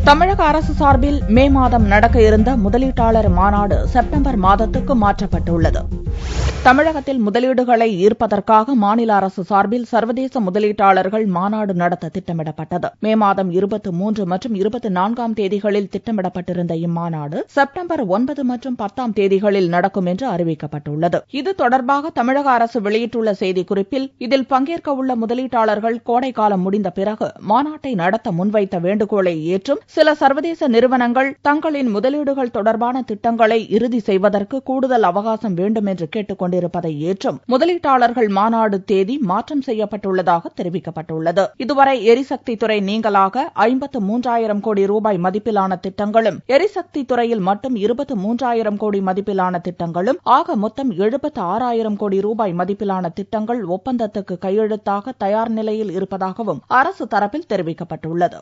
தமிழக அரசு சார்பில் மே மாதம் நடக்க இருந்த முதலீட்டாளர் மாநாடு செப்டம்பர் மாதத்துக்கு மாற்றப்பட்டுள்ளது. தமிழகத்தில் முதலீடுகளை ஈர்ப்பதற்காக மாநில அரசு சார்பில் சர்வதேச முதலீட்டாளர்கள் மாநாடு நடத்த திட்டமிடப்பட்டது. மே மாதம் 23 மற்றும் 24ஆம் தேதிகளில் திட்டமிடப்பட்டிருந்த இம்மாநாடு செப்டம்பர் 9 மற்றும் 10ஆம் தேதிகளில் நடக்கும் என்று அறிவிக்கப்பட்டுள்ளது. இது தொடர்பாக தமிழக அரசு வெளியிட்டுள்ள செய்திக்குறிப்பில், இதில் பங்கேற்க உள்ள முதலீட்டாளர்கள் கோடைக்காலம் முடிந்த பிறகு மாநாட்டை நடத்த முன்வைத்த வேண்டுகோளை ஏற்றும் சில சர்வதேச நிறுவனங்கள் தங்களின் முதலீடுகள் தொடர்பான திட்டங்களை இறுதி செய்வதற்கு கூடுதல் அவகாசம் வேண்டும் என்று கேட்டுக் கொண்டிருப்பதை ஏற்றும் முதலீட்டாளர்கள் மாநாடு தேதி மாற்றம் செய்யப்பட்டுள்ளதாக தெரிவிக்கப்பட்டுள்ளது. இதுவரை எரிசக்தி துறை நீங்கலாக 53,000 கோடி ரூபாய் மதிப்பிலான திட்டங்களும், எரிசக்தி துறையில் மட்டும் 23,000 கோடி மதிப்பிலான திட்டங்களும், ஆக மொத்தம் 76,000 கோடி ரூபாய் மதிப்பிலான திட்டங்கள் ஒப்பந்தத்துக்கு கையெழுத்தாக தயார் நிலையில் இருப்பதாகவும் அரசு தரப்பில் தெரிவிக்கப்பட்டுள்ளது.